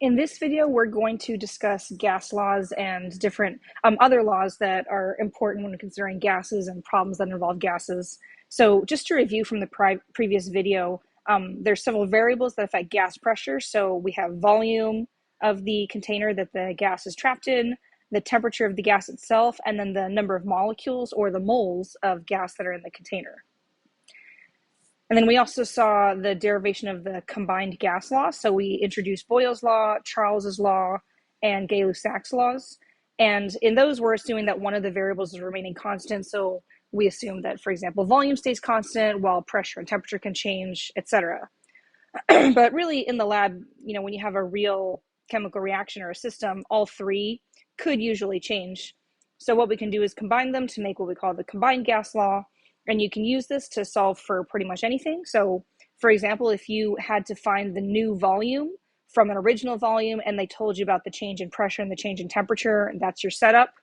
In this video, we're going to discuss gas laws and different other laws that are important when considering gases and problems that involve gases. So just to review from the previous video, there's several variables that affect gas pressure. So we have volume of the container that the gas is trapped in, the temperature of the gas itself, and then the number of molecules or the moles of gas that are in the container. And then we also saw the derivation of the combined gas law. So we introduced Boyle's law, Charles's law, and Gay-Lussac's laws. And in those, we're assuming that one of the variables is remaining constant. So we assume that, for example, volume stays constant while pressure and temperature can change, etc. But really in the lab, when you have a real chemical reaction or a system, all three could usually change. So what we can do is combine them to make what we call the combined gas law. And you can use this to solve for pretty much anything. So, for example, if you had to find the new volume from an original volume and they told you about the change in pressure and the change in temperature, and that's your setup,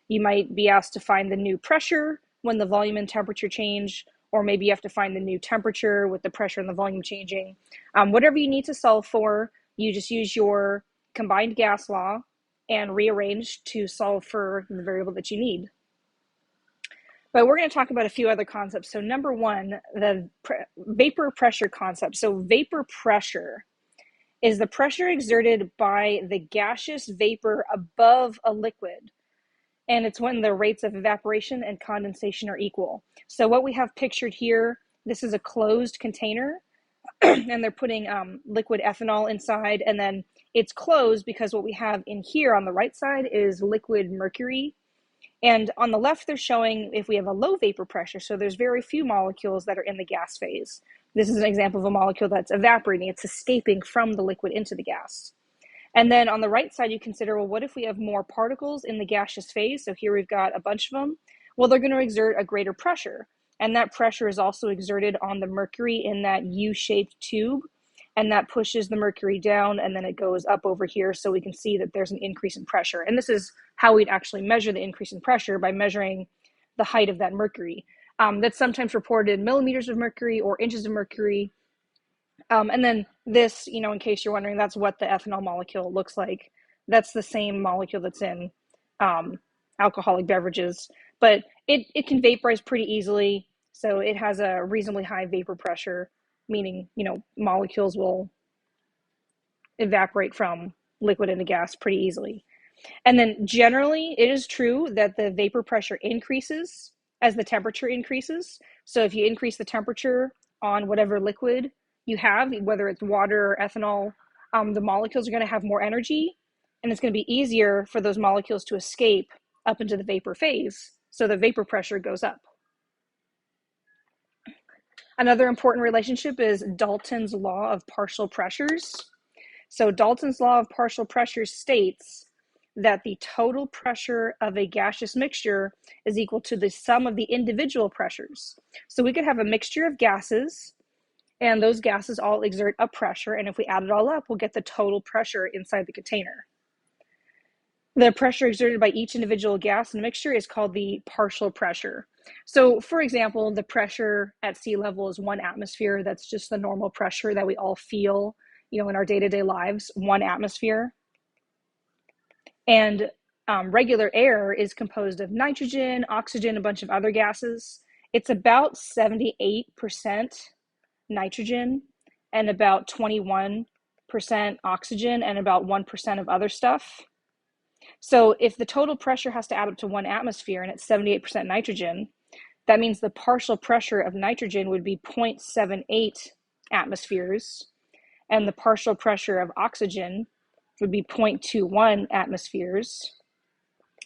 you might be asked to find the new pressure when the volume and temperature change, or maybe you have to find the new temperature with the pressure and the volume changing. Whatever you need to solve for, you just use your combined gas law and rearrange to solve for the variable that you need. But we're going to talk about a few other concepts. So number one, the vapor pressure concept. So vapor pressure is the pressure exerted by the gaseous vapor above a liquid. And it's when the rates of evaporation and condensation are equal. So what we have pictured here, this is a closed container, and they're putting liquid ethanol inside, and then it's closed because what we have in here on the right side is liquid mercury. And on the left, they're showing if we have a low vapor pressure, so there's very few molecules that are in the gas phase. This is an example of a molecule that's evaporating. It's escaping from the liquid into the gas. And then on the right side, you consider, well, what if we have more particles in the gaseous phase? So here we've got a bunch of them. Well, they're going to exert a greater pressure. And that pressure is also exerted on the mercury in that U-shaped tube. And that pushes the mercury down, and then it goes up over here, so we can see that there's an increase in pressure. And this is how we'd actually measure the increase in pressure, by measuring the height of that mercury. That's sometimes reported in millimeters of mercury or inches of mercury. And then this, in case you're wondering, that's what the ethanol molecule looks like. That's the same molecule that's in alcoholic beverages, but it can vaporize pretty easily, so it has a reasonably high vapor pressure, meaning, molecules will evaporate from liquid into gas pretty easily. And then generally, it is true that the vapor pressure increases as the temperature increases. So if you increase the temperature on whatever liquid you have, whether it's water or ethanol, the molecules are going to have more energy, and it's going to be easier for those molecules to escape up into the vapor phase. So the vapor pressure goes up. Another important relationship is Dalton's law of partial pressures. So Dalton's law of partial pressures states that the total pressure of a gaseous mixture is equal to the sum of the individual pressures. So we could have a mixture of gases, and those gases all exert a pressure, and if we add it all up, we'll get the total pressure inside the container. The pressure exerted by each individual gas in a mixture is called the partial pressure. So, for example, the pressure at sea level is 1 atmosphere. That's just the normal pressure that we all feel, in our day-to-day lives, 1 atmosphere. And regular air is composed of nitrogen, oxygen, a bunch of other gases. It's about 78% nitrogen and about 21% oxygen and about 1% of other stuff. So if the total pressure has to add up to 1 atmosphere and it's 78% nitrogen, that means the partial pressure of nitrogen would be 0.78 atmospheres, and the partial pressure of oxygen would be 0.21 atmospheres,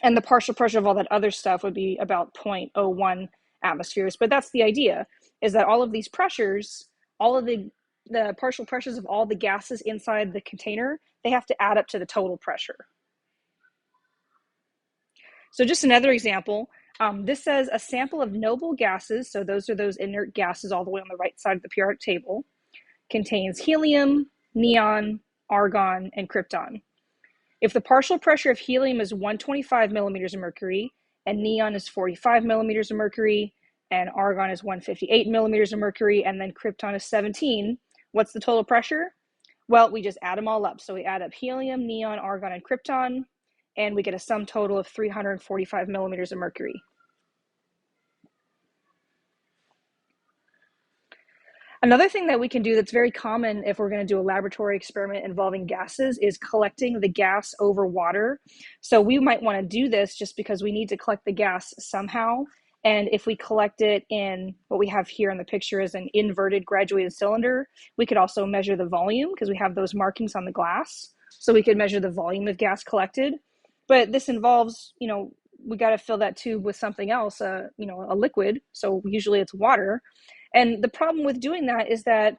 and the partial pressure of all that other stuff would be about 0.01 atmospheres. But that's the idea, is that all of these pressures, all of the partial pressures of all the gases inside the container, they have to add up to the total pressure. So just another example, this says a sample of noble gases, so those are those inert gases all the way on the right side of the periodic table, contains helium, neon, argon, and krypton. If the partial pressure of helium is 125 millimeters of mercury, and neon is 45 millimeters of mercury, and argon is 158 millimeters of mercury, and then krypton is 17, what's the total pressure? Well, we just add them all up. So we add up helium, neon, argon, and krypton, and we get a sum total of 345 millimeters of mercury. Another thing that we can do that's very common if we're going to do a laboratory experiment involving gases is collecting the gas over water. So we might want to do this just because we need to collect the gas somehow. And if we collect it in what we have here in the picture is an inverted graduated cylinder, we could also measure the volume because we have those markings on the glass. So we could measure the volume of gas collected. But this involves, we got to fill that tube with something else, a liquid. So usually it's water. And the problem with doing that is that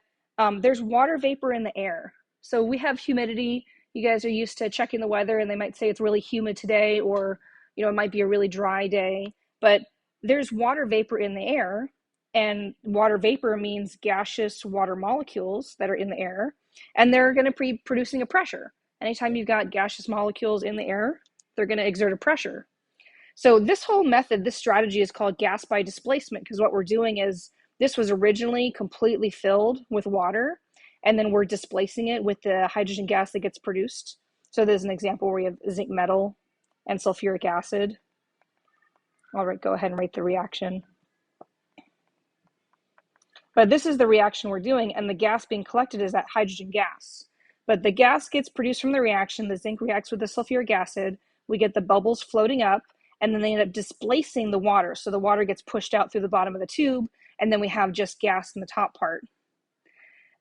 there's water vapor in the air. So we have humidity. You guys are used to checking the weather and they might say it's really humid today, or, it might be a really dry day, but there's water vapor in the air, and water vapor means gaseous water molecules that are in the air, and they're going to be producing a pressure. Anytime you've got gaseous molecules in the air, they're going to exert a pressure. So this whole method, this strategy is called gas by displacement, because what we're doing is this was originally completely filled with water, and then we're displacing it with the hydrogen gas that gets produced. So there's an example where we have zinc metal and sulfuric acid. All right, go ahead and write the reaction. But this is the reaction we're doing, and the gas being collected is that hydrogen gas. But the gas gets produced from the reaction, the zinc reacts with the sulfuric acid, we get the bubbles floating up, and then they end up displacing the water. So the water gets pushed out through the bottom of the tube, and then we have just gas in the top part.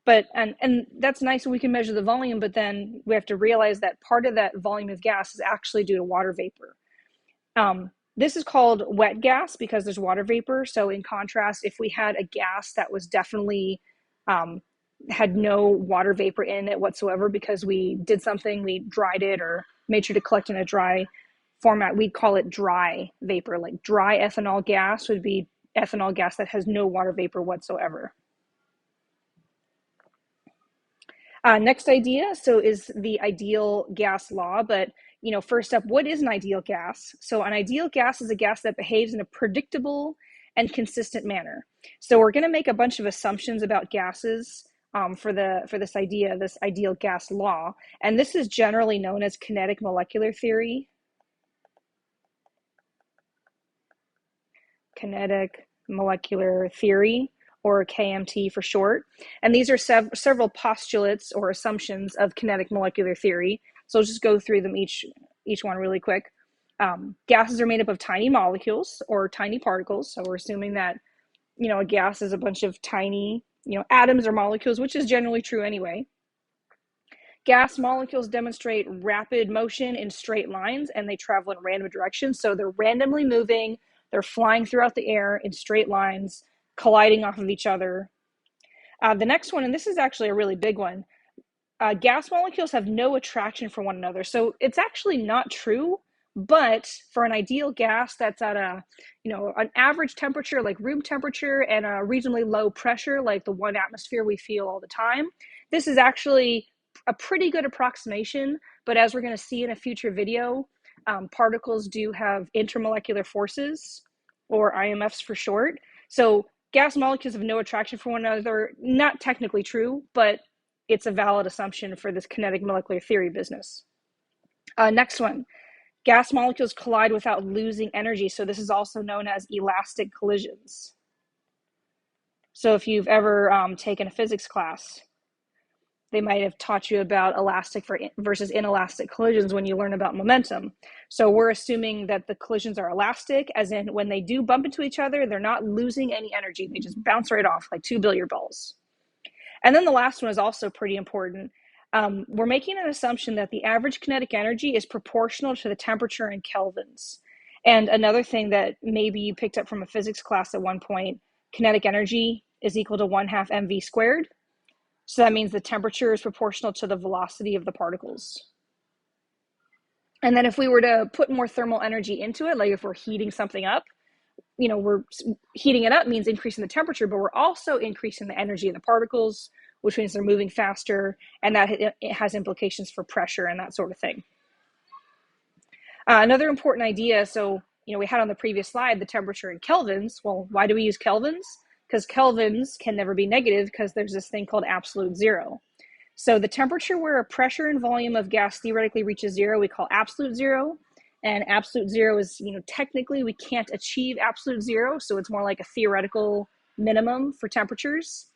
But, and that's nice when we can measure the volume, but then we have to realize that part of that volume of gas is actually due to water vapor. This is called wet gas because there's water vapor. So in contrast, if we had a gas that was definitely had no water vapor in it whatsoever because we did something, we dried it or made sure to collect in a dry format, we'd call it dry vapor. Like dry ethanol gas would be ethanol gas that has no water vapor whatsoever. Next idea, so is the ideal gas law, but first up, what is an ideal gas? So an ideal gas is a gas that behaves in a predictable and consistent manner. So we're going to make a bunch of assumptions about gases for this idea, this ideal gas law, and this is generally known as kinetic molecular theory. Kinetic molecular theory, or KMT for short. And these are several postulates or assumptions of kinetic molecular theory. So I'll just go through them each one really quick. Gases are made up of tiny molecules or tiny particles. So we're assuming that, a gas is a bunch of tiny, atoms or molecules, which is generally true anyway. Gas molecules demonstrate rapid motion in straight lines, and they travel in random directions. So they're randomly moving, they're flying throughout the air in straight lines, colliding off of each other. The next one, and this is actually a really big one, gas molecules have no attraction for one another. So it's actually not true, but for an ideal gas that's at an average temperature like room temperature and a reasonably low pressure like the 1 atmosphere we feel all the time, this is actually a pretty good approximation. But as we're going to see in a future video, particles do have intermolecular forces, or IMFs for short. So gas molecules have no attraction for one another. Not technically true, but it's a valid assumption for this kinetic molecular theory business. Next one, gas molecules collide without losing energy. So this is also known as elastic collisions. So if you've ever taken a physics class, they might have taught you about elastic versus inelastic collisions when you learn about momentum. So we're assuming that the collisions are elastic, as in when they do bump into each other, they're not losing any energy. They just bounce right off like 2 billiard balls. And then the last one is also pretty important. We're making an assumption that the average kinetic energy is proportional to the temperature in kelvins. And another thing that maybe you picked up from a physics class at one point, kinetic energy is equal to 1/2 mv squared. So that means the temperature is proportional to the velocity of the particles. And then if we were to put more thermal energy into it, like if we're heating something up, we're heating it up means increasing the temperature, but we're also increasing the energy of the particles, which means they're moving faster, and that it has implications for pressure and that sort of thing. Another important idea, so we had on the previous slide the temperature in kelvins. Well, why do we use kelvins? Because kelvins can never be negative because there's this thing called absolute zero. So the temperature where a pressure and volume of gas theoretically reaches zero, we call absolute zero. And absolute zero is, technically we can't achieve absolute zero, so it's more like a theoretical minimum for temperatures.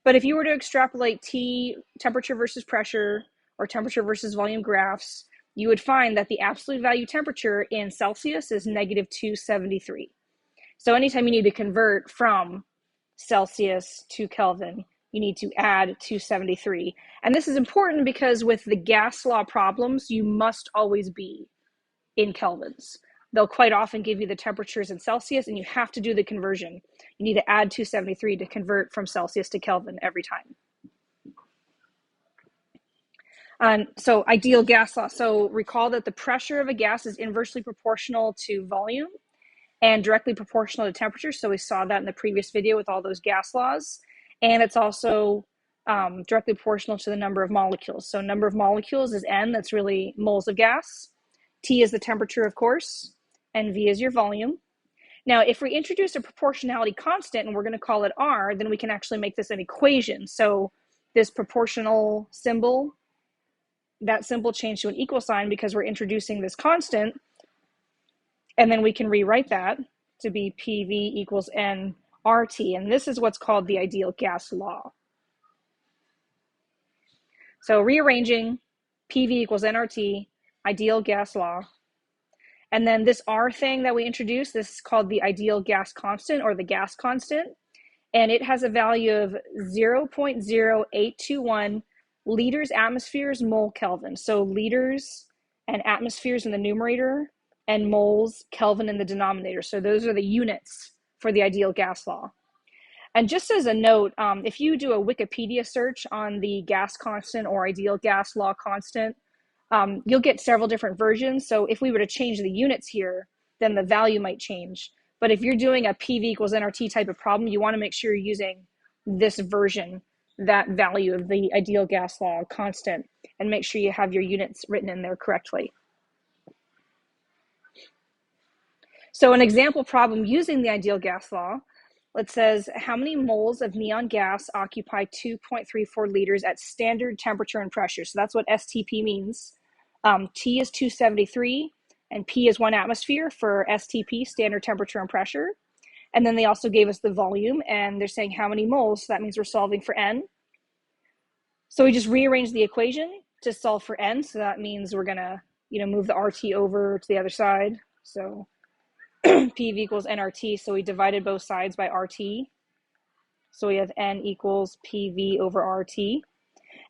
But if you were to extrapolate T temperature versus pressure or temperature versus volume graphs, you would find that the absolute value temperature in Celsius is negative 273. So anytime you need to convert from Celsius to Kelvin, you need to add 273. And this is important because with the gas law problems, you must always be in kelvins. They'll quite often give you the temperatures in Celsius and you have to do the conversion. You need to add 273 to convert from Celsius to Kelvin every time. So ideal gas law. So recall that the pressure of a gas is inversely proportional to volume and directly proportional to temperature. So we saw that in the previous video with all those gas laws. And it's also directly proportional to the number of molecules. So number of molecules is N, that's really moles of gas. T is the temperature, of course, and V is your volume. Now, if we introduce a proportionality constant, and we're going to call it R, then we can actually make this an equation. So this proportional symbol, that symbol changed to an equal sign because we're introducing this constant, and then we can rewrite that to be PV equals nRT, and this is what's called the ideal gas law. So rearranging PV equals nRT, ideal gas law. And then this R thing that we introduced, this is called the ideal gas constant or the gas constant. And it has a value of 0.0821 liters atmospheres mole Kelvin. So liters and atmospheres in the numerator and moles Kelvin in the denominator. So those are the units for the ideal gas law. And just as a note, if you do a Wikipedia search on the gas constant or ideal gas law constant, you'll get several different versions. So if we were to change the units here, then the value might change. But if you're doing a PV equals nRT type of problem, you want to make sure you're using this version, that value of the ideal gas law constant, and make sure you have your units written in there correctly. So an example problem using the ideal gas law, it says how many moles of neon gas occupy 2.34 liters at standard temperature and pressure. So that's what STP means. T is 273 and P is 1 atmosphere for STP, standard temperature and pressure. And then they also gave us the volume and they're saying how many moles, so that means we're solving for N. So we just rearrange the equation to solve for N, so that means we're gonna move the RT over to the other side. So PV equals nRT, so we divided both sides by RT. So we have N equals PV over RT.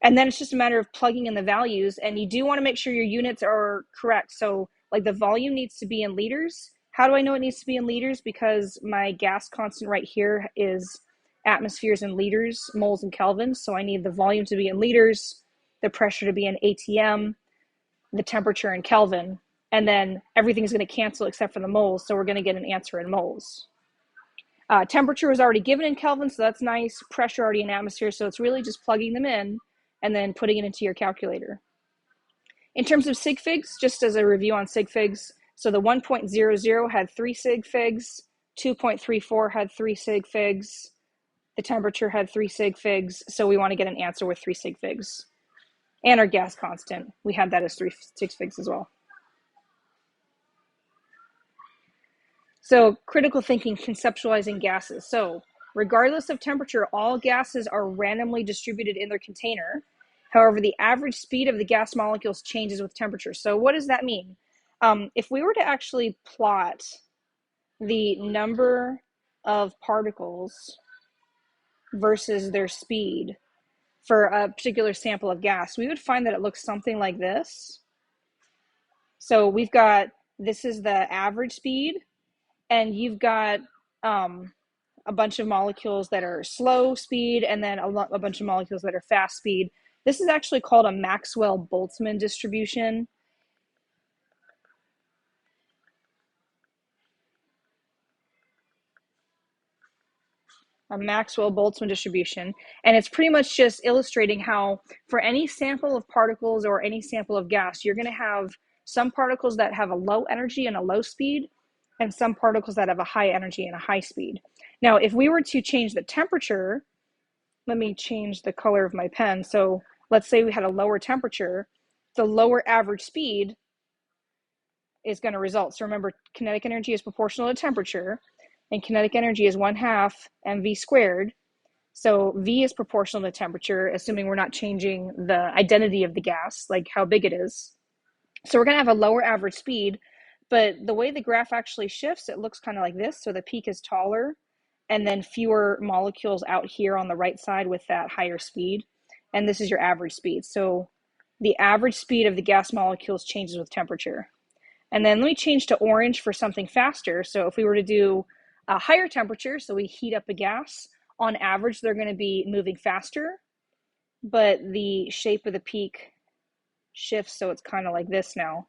And then it's just a matter of plugging in the values, and you do want to make sure your units are correct. So like the volume needs to be in liters. How do I know it needs to be in liters? Because my gas constant right here is atmospheres in liters, moles in Kelvin. So I need the volume to be in liters, the pressure to be in ATM, the temperature in Kelvin, and then everything's going to cancel except for the moles. So we're going to get an answer in moles. Temperature was already given in Kelvin, so that's nice. Pressure already in atmosphere, so it's really just plugging them in and then putting it into your calculator. In terms of Sig Figs, just as a review on Sig Figs, so the 1.00 had 3 Sig Figs, 2.34 had 3 Sig Figs, the temperature had 3 Sig Figs, so we want to get an answer with 3 Sig Figs. And our gas constant, we had that as 3 Sig Figs as well. So critical thinking, conceptualizing gases. So regardless of temperature, all gases are randomly distributed in their container. However, the average speed of the gas molecules changes with temperature. So what does that mean? If we were to actually plot the number of particles versus their speed for a particular sample of gas, we would find that it looks something like this. So we've got, this is the average speed, and you've got a bunch of molecules that are slow speed and then a bunch of molecules that are fast speed. This is actually called a Maxwell-Boltzmann distribution. A Maxwell-Boltzmann distribution. And it's pretty much just illustrating how for any sample of particles or any sample of gas, you're going to have some particles that have a low energy and a low speed, and some particles that have a high energy and a high speed. Now, if we were to change the temperature, let me change the color of my pen. So let's say we had a lower temperature, the lower average speed is going to result. So remember, kinetic energy is proportional to temperature, and kinetic energy is 1/2 mv squared. So V is proportional to temperature, assuming we're not changing the identity of the gas, like how big it is. So we're going to have a lower average speed, but the way the graph actually shifts, it looks kind of like this. So the peak is taller, and then fewer molecules out here on the right side with that higher speed. And this is your average speed. So the average speed of the gas molecules changes with temperature. And then let me change to orange for something faster. So if we were to do a higher temperature, so we heat up a gas, on average, they're going to be moving faster, but the shape of the peak shifts, so it's kind of like this now.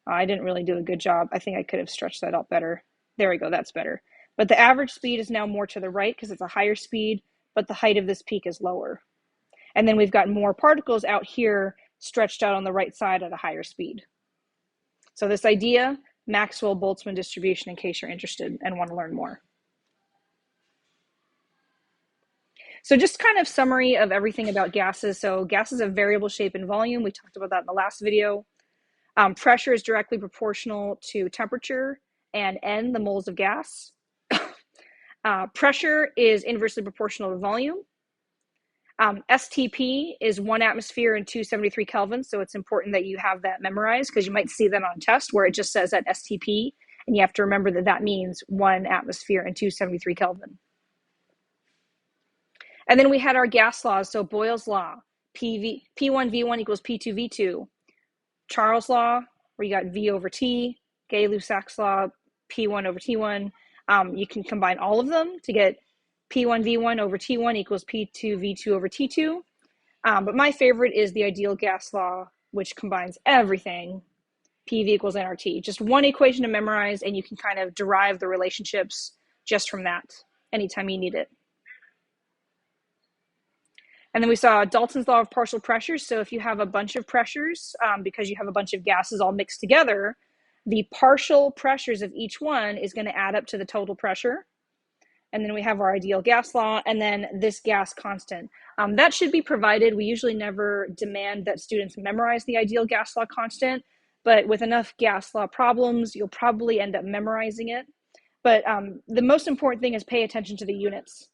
I didn't really do a good job. I think I could have stretched that out better. There we go, that's better. But the average speed is now more to the right because it's a higher speed, but the height of this peak is lower. And then we've got more particles out here stretched out on the right side at a higher speed. So this idea, Maxwell Boltzmann distribution, in case you're interested and want to learn more. So just kind of summary of everything about gases. So gases have variable shape and volume. We talked about that in the last video. Pressure is directly proportional to temperature and N, the moles of gas. Pressure is inversely proportional to volume. STP is 1 atmosphere and 273 Kelvin. So it's important that you have that memorized because you might see that on a test where it just says that STP, and you have to remember that that means 1 atmosphere and 273 Kelvin. And then we had our gas laws. So Boyle's law, P1V1 equals P2V2. Charles' law, where you got V over T. Gay-Lussac's law, P1 over T1. You can combine all of them to get P1V1 over T1 equals P2V2 over T2. But my favorite is the ideal gas law, which combines everything. PV equals nRT. Just one equation to memorize, and you can kind of derive the relationships just from that anytime you need it. And then we saw Dalton's law of partial pressures. So if you have a bunch of pressures, because you have a bunch of gases all mixed together, the partial pressures of each one is going to add up to the total pressure. And then we have our ideal gas law, and then this gas constant. That should be provided. We usually never demand that students memorize the ideal gas law constant, but with enough gas law problems, you'll probably end up memorizing it. But the most important thing is pay attention to the units.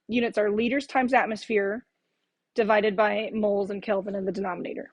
Units are liters times atmosphere, divided by moles and Kelvin in the denominator.